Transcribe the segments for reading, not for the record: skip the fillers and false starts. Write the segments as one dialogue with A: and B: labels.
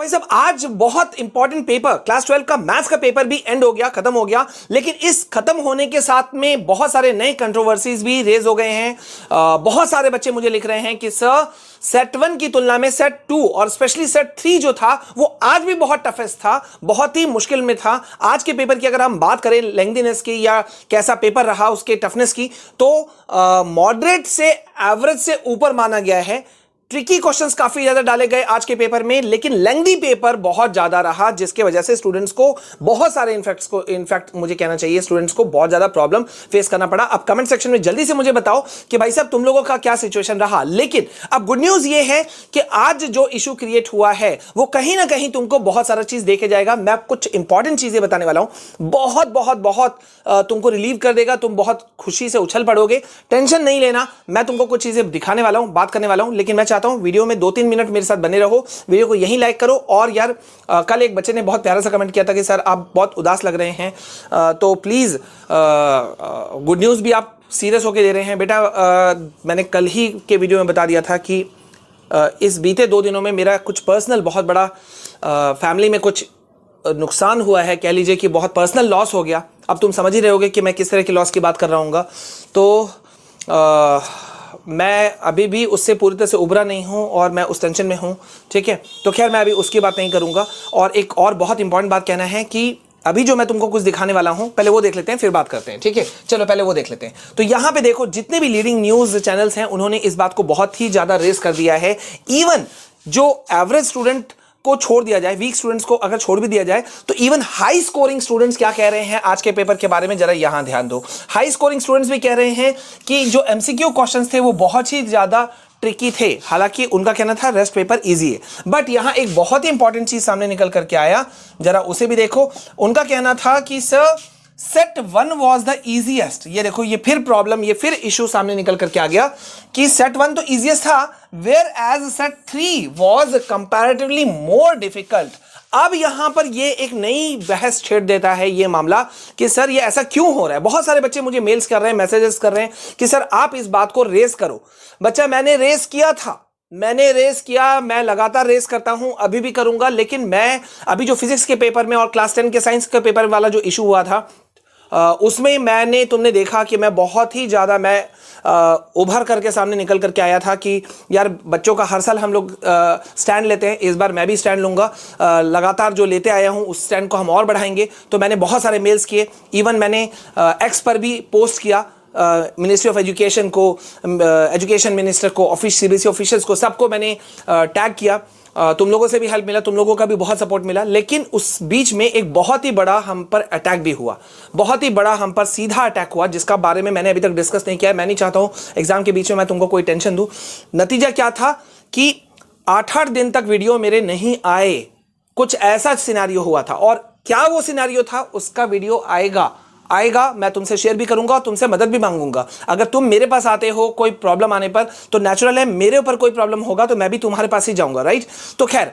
A: भाई साहब आज बहुत इंपॉर्टेंट पेपर क्लास 12 का मैथ्स का पेपर भी एंड हो गया, खत्म हो गया। लेकिन इस खत्म होने के साथ में बहुत सारे नए कंट्रोवर्सीज भी रेज हो गए हैं। बहुत सारे बच्चे मुझे लिख रहे हैं कि सर सेट 1 की तुलना में सेट 2 और स्पेशली सेट 3 जो था वो आज भी बहुत टफेस्ट था, बहुत ही मुश्किल में था। आज के पेपर की अगर हम बात करें लेंथीनेस की या कैसा पेपर रहा उसके टफनेस की, तो मॉडरेट से एवरेज से ऊपर माना गया है। ट्रिकी क्वेश्चंस काफी ज्यादा डाले गए आज के पेपर में, लेकिन लेंथी पेपर बहुत ज्यादा रहा, जिसके वजह से स्टूडेंट्स को बहुत सारे इनफैक्ट मुझे कहना चाहिए स्टूडेंट्स को बहुत ज्यादा प्रॉब्लम फेस करना पड़ा। अब कमेंट सेक्शन में जल्दी से मुझे बताओ कि भाई साहब तुम लोगों का क्या सिचुएशन रहा। लेकिन अब गुड न्यूज ये है कि आज जो इशू क्रिएट हुआ है वो कहीं ना कहीं तुमको बहुत सारा चीज देखे जाएगा। मैं कुछ इंपॉर्टेंट चीजें बताने वाला हूं, बहुत बहुत बहुत तुमको रिलीव कर देगा, तुम बहुत खुशी से उछल पड़ोगे। टेंशन नहीं लेना, मैं तुमको कुछ चीजें दिखाने वाला हूं, बात करने वाला हूं। लेकिन मैं चाहता हूं वीडियो में 2-3 मिनट मेरे साथ बने रहो, वीडियो को यहीं लाइक करो। और यार कल एक बच्चे ने बहुत प्यारा सा कमेंट किया था कि सर आप बहुत उदास लग रहे हैं, तो प्लीज गुड न्यूज भी आप सीरियस होकर दे रहे हैं। बेटा मैंने कल ही के वीडियो में बता दिया था कि इस बीते 2 दिनों में मेरा कुछ पर्सनल बहुत बड़ा फैमिली में कुछ नुकसान हुआ है, कह लीजिए कि बहुत पर्सनल लॉस हो गया। अब तुम समझ ही रहे होगे कि मैं किस तरह की लॉस की बात कर रहा हूँ। तो मैं अभी भी उससे पूरी तरह से उभरा नहीं हूं और मैं उस टेंशन में हूं, ठीक है। तो खैर मैं अभी उसकी बात नहीं करूंगा। और एक और बहुत इंपॉर्टेंट बात कहना है कि अभी जो मैं तुमको कुछ दिखाने वाला हूं, पहले वो देख लेते हैं फिर बात करते हैं, ठीक है। चलो पहले वो देख लेते हैं। तो यहां पे देखो जितने भी लीडिंग न्यूज चैनल्स हैं उन्होंने इस बात को बहुत ही ज्यादा रेस कर दिया है। इवन जो एवरेज स्टूडेंट को छोड़ दिया जाए, वीक स्टूडेंट्स को अगर छोड़ भी दिया जाए, तो इवन हाई स्कोरिंग स्टूडेंट्स क्या कह रहे हैं आज के पेपर के बारे में जरा यहां ध्यान दो। हाई स्कोरिंग स्टूडेंट्स भी कह रहे हैं कि जो एमसीक्यू क्वेश्चंस थे वो बहुत ही ज्यादा ट्रिकी थे। हालांकि उनका कहना था रेस्ट पेपर इजी है, बट यहां एक बहुत ही इंपॉर्टेंट चीज सामने निकल करके आया, जरा उसे भी देखो। उनका कहना था कि sir set 1 was the easiest. ये देखो, ये फिर प्रॉब्लम, ये फिर इशू सामने निकल करके आ गया कि सेट 1 तो इजीएस्ट था, where as set 3 was comparatively more difficult. अब यहां पर ये एक नई बहस छेड़ देता है ये मामला कि सर ये ऐसा क्यों हो रहा है। बहुत सारे बच्चे मुझे मेल्स कर रहे हैं, मैसेजेस कर रहे हैं कि सर आप इस बात को रेस करो। बच्चा मैंने रेस किया था, मैं लगातार रेस करता हूं, अभी भी करूंगा। लेकिन मैं अभी जो फिजिक्स के पेपर में और क्लास 10 के साइंस के पेपर वाला जो इशू हुआ था उसमें तुमने देखा कि मैं बहुत ही ज़्यादा उभर करके सामने निकल करके आया था कि यार बच्चों का हर साल हम लोग स्टैंड लेते हैं, इस बार मैं भी स्टैंड लूँगा। लगातार जो लेते आया हूँ उस स्टैंड को हम और बढ़ाएंगे। तो मैंने बहुत सारे मेल्स किए, इवन मैंने एक्स पर भी पोस्ट किया, मिनिस्ट्री ऑफ एजुकेशन को, एजुकेशन मिनिस्टर को, सीबीएसई ऑफिशियल्स को, सबको मैंने टैग किया। तुम लोगों से भी हेल्प मिला, तुम लोगों का भी बहुत सपोर्ट मिला। लेकिन उस बीच में एक बहुत ही बड़ा हम पर अटैक भी हुआ, बहुत ही बड़ा हम पर सीधा अटैक हुआ, जिसका बारे में मैंने अभी तक डिस्कस नहीं किया है। मैं नहीं चाहता हूं एग्जाम के बीच में मैं तुमको कोई टेंशन दूं। नतीजा क्या था कि 8-8 दिन तक वीडियो मेरे नहीं आए, कुछ ऐसा सिनेरियो हुआ था। और क्या वो सिनेरियो था उसका वीडियो आएगा, मैं तुमसे शेयर भी करूंगा और तुमसे मदद भी मांगूंगा। अगर तुम मेरे पास आते हो कोई प्रॉब्लम आने पर, तो नेचुरल है मेरे ऊपर कोई प्रॉब्लम होगा तो मैं भी तुम्हारे पास ही जाऊंगा, राइट। तो खैर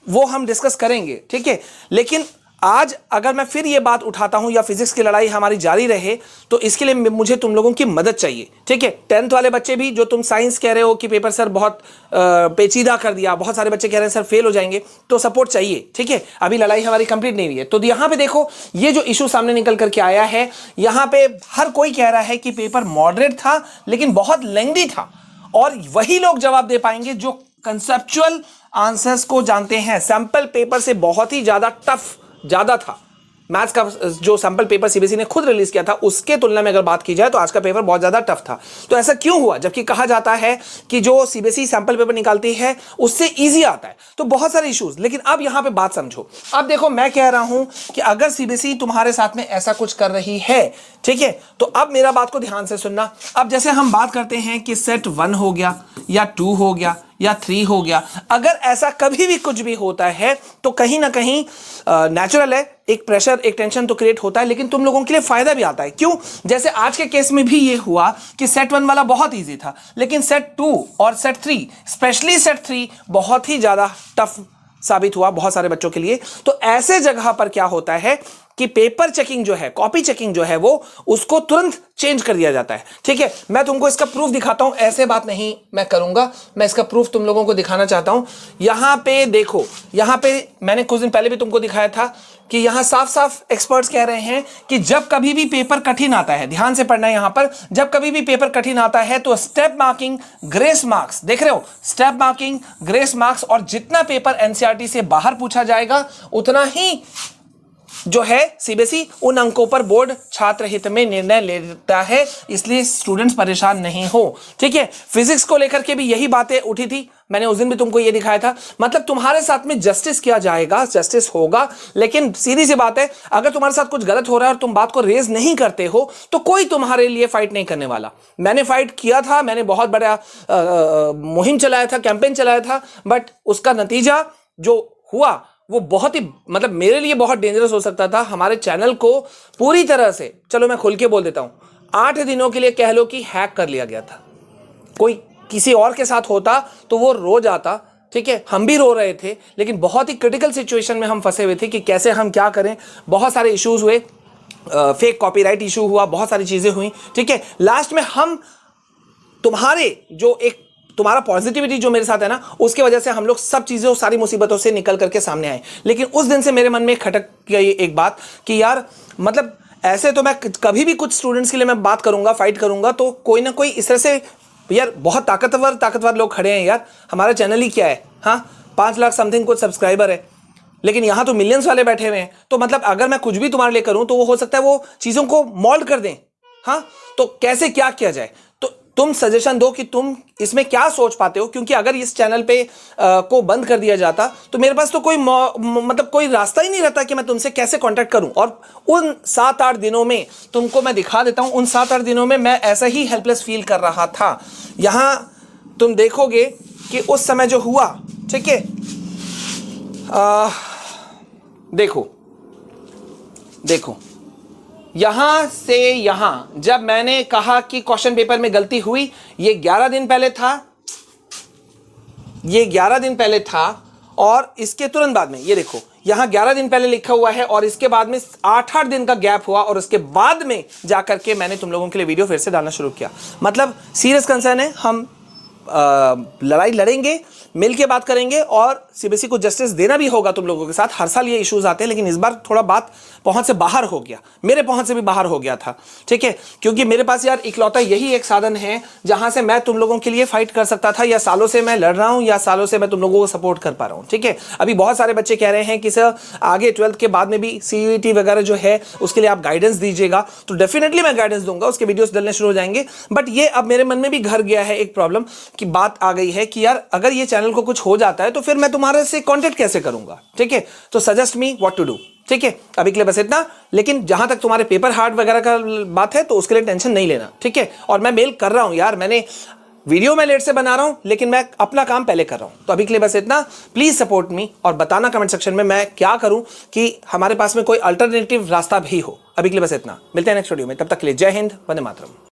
A: वो हम डिस्कस करेंगे, ठीक है। लेकिन आज अगर मैं फिर ये बात उठाता हूं या फिजिक्स की लड़ाई हमारी जारी रहे, तो इसके लिए मुझे तुम लोगों की मदद चाहिए, ठीक है। 10th वाले बच्चे भी जो तुम साइंस कह रहे हो कि पेपर सर बहुत पेचीदा कर दिया, बहुत सारे बच्चे कह रहे हैं सर फेल हो जाएंगे, तो सपोर्ट चाहिए, ठीक है। अभी लड़ाई हमारी कंप्लीट नहीं हुई है। तो यहां पे देखो ये जो इशू सामने निकल करके आया है, यहां पे हर कोई कह रहा है कि पेपर मॉडरेट था लेकिन बहुत लेंथी था। और वही लोग जवाब दे पाएंगे जो कंसेप्चुअल आंसर्स को जानते हैं। सैंपल पेपर से बहुत ही ज्यादा था। मैथ्स का जो सैंपल पेपर सीबीएसई ने खुद रिलीज किया था उसके तुलना में अगर बात की जाए तो आज का पेपर बहुत ज्यादा टफ था। तो ऐसा क्यों हुआ, जबकि कहा जाता है कि जो सीबीएसई सैंपल पेपर निकालती है उससे इजी आता है। तो बहुत सारे इश्यूज। लेकिन अब यहां पे बात समझो। अब देखो मैं कह रहा हूं कि अगर सीबीएसई तुम्हारे साथ में ऐसा कुछ कर रही है, ठीक है, तो अब मेरा बात को ध्यान से सुनना। अब जैसे हम बात करते हैं कि सेट 1 हो गया या 2 हो गया या 3 हो गया, अगर ऐसा कभी भी कुछ भी होता है तो कहीं ना कहीं नेचुरल है, एक प्रेशर, एक टेंशन तो क्रिएट होता है। लेकिन तुम लोगों के लिए फायदा भी आता है। क्यों? जैसे आज के केस में भी ये हुआ कि सेट 1 वाला बहुत इजी था, लेकिन सेट 2 और सेट 3, स्पेशली सेट 3 बहुत ही ज्यादा टफ साबित हुआ बहुत सारे बच्चों के लिए। तो ऐसे जगह पर क्या होता है कि पेपर चेकिंग जो है, कॉपी चेकिंग जो है, वो उसको तुरंत चेंज कर दिया जाता है। ठीक है, मैं तुमको इसका प्रूफ दिखाता हूं, ऐसे बात नहीं मैं करूंगा, मैं इसका प्रूफ तुम लोगों को दिखाना चाहता हूं। यहां पे देखो, यहां पे मैंने कुछ दिन पहले भी तुमको दिखाया था कि यहां साफ साफ एक्सपर्ट्स कह रहे हैं कि जब कभी भी पेपर कठिन आता है, ध्यान से पढ़ना है यहां पर, जब कभी भी पेपर कठिन आता है तो स्टेप मार्किंग, ग्रेस मार्क्स, देख रहे हो, स्टेप मार्किंग, ग्रेस मार्क्स, और जितना पेपर एनसीईआरटी से बाहर पूछा जाएगा उतना ही जो है सीबीएसई उन अंकों पर बोर्ड छात्र हित में निर्णय लेता है, इसलिए स्टूडेंट्स परेशान नहीं हो। ठीक है, फिजिक्स को लेकर के भी यही बातें उठी थी, मैंने उस दिन भी तुमको ये दिखाया था। मतलब तुम्हारे साथ में जस्टिस किया जाएगा, जस्टिस होगा, लेकिन सीधी सी बात है, अगर तुम्हारे साथ कुछ गलत हो रहा है और तुम बात को रेज नहीं करते हो तो कोई तुम्हारे लिए फाइट नहीं करने वाला। मैंने फाइट किया था, मैंने बहुत बड़ा मुहिम चलाया था, कैंपेन चलाया था, बट उसका नतीजा जो हुआ वो बहुत ही, मतलब मेरे लिए बहुत डेंजरस हो सकता था। हमारे चैनल को पूरी तरह से, चलो मैं खुल के बोल देता हूं, 8 दिनों के लिए कह लो कि हैक कर लिया गया था। कोई किसी और के साथ होता तो वो रो जाता, ठीक है, हम भी रो रहे थे, लेकिन बहुत ही क्रिटिकल सिचुएशन में हम फंसे हुए थे कि कैसे हम क्या करें। बहुत सारे इश्यूज हुए, फेक कॉपीराइट इशू हुआ, बहुत सारी चीजें हुई। ठीक है, लास्ट में हम तुम्हारे जो एक तुम्हारा पॉजिटिविटी जो मेरे साथ है ना, उसके वजह से हम लोग सब चीज़ों, सारी मुसीबतों से निकल करके सामने आए। लेकिन उस दिन से मेरे मन में खटक गई एक बात कि यार, मतलब ऐसे तो मैं कभी भी कुछ स्टूडेंट्स के लिए मैं बात करूंगा, फाइट करूंगा, तो कोई ना कोई इस तरह से, यार बहुत ताकतवर लोग खड़े हैं यार। हमारा चैनल ही क्या है, हाँ 5 लाख समथिंग कुछ सब्सक्राइबर है, लेकिन यहाँ तो मिलियंस वाले बैठे हुए हैं। तो मतलब अगर मैं कुछ भी तुम्हारे लिए करूँ तो वो हो सकता है वो चीज़ों को मॉल्ड कर दें। हाँ, तो कैसे क्या किया जाए, तो तुम सजेशन दो कि तुम इसमें क्या सोच पाते हो, क्योंकि अगर इस चैनल पे को बंद कर दिया जाता तो मेरे पास तो कोई मतलब कोई रास्ता ही नहीं रहता कि मैं तुमसे कैसे कांटेक्ट करूं। और उन 7-8 दिनों में तुमको मैं दिखा देता हूं, उन 7-8 दिनों में मैं ऐसा ही हेल्पलेस फील कर रहा था। यहां तुम देखोगे कि उस समय जो हुआ, ठीक है, देखो यहां से यहां जब मैंने कहा कि क्वेश्चन पेपर में गलती हुई, ये 11 दिन पहले था, ये 11 दिन पहले था, और इसके तुरंत बाद में ये देखो यहां 11 दिन पहले लिखा हुआ है, और इसके बाद में 8-8 दिन का गैप हुआ, और उसके बाद में जाकर के मैंने तुम लोगों के लिए वीडियो फिर से डालना शुरू किया। मतलब सीरियस कंसर्न है, हम लड़ाई लड़ेंगे, मिल के बात करेंगे, और सीबीएसई को जस्टिस देना भी होगा तुम लोगों के साथ। हर साल ये इश्यूज आते हैं, लेकिन इस बार थोड़ा बात पहुंच से बाहर हो गया, मेरे पहुंच से भी बाहर हो गया था। ठीक है, क्योंकि मेरे पास यार इकलौता यही एक साधन है जहां से मैं तुम लोगों के लिए फाइट कर सकता था, या सालों से मैं लड़ रहा हूं, या सालों से मैं तुम लोगों को सपोर्ट कर पा रहा हूं। ठीक है, अभी बहुत सारे बच्चे कह रहे हैं कि सर आगे 12th के बाद में भी सीयूईटी वगैरह जो है उसके लिए आप गाइडेंस दीजिएगा, तो डेफिनेटली मैं गाइडेंस दूंगा, उसके वीडियोस डलने शुरू हो जाएंगे। बट ये अब मेरे मन में भी घर गया है एक प्रॉब्लम की बात आ गई है कि यार अगर ये चैनल को कुछ हो जाता है तो फिर मैं तुम्हारे से कांटेक्ट कैसे करूंगा। ठीक है, तो suggest me what to do. ठीक है, अभी के लिए बस इतना, लेकिन जहां तक तुम्हारे पेपर हार्ड वगैरह का बात है तो उसके लिए टेंशन नहीं लेना। ठीक है, और मैं मेल कर रहा हूं यार, मैंने वीडियो में लेट से बना रहा हूं, लेकिन मैं अपना काम पहले कर रहा हूं। तो अभी के लिए बस इतना, प्लीज सपोर्ट मी, और बताना कमेंट सेक्शन में मैं क्या करूं कि हमारे पास में कोई अल्टरनेटिव रास्ता भी हो। अभी के लिए बस इतना, मिलते हैं नेक्स्ट वीडियो में, तब तक के लिए जय हिंद, वंदे मातरम।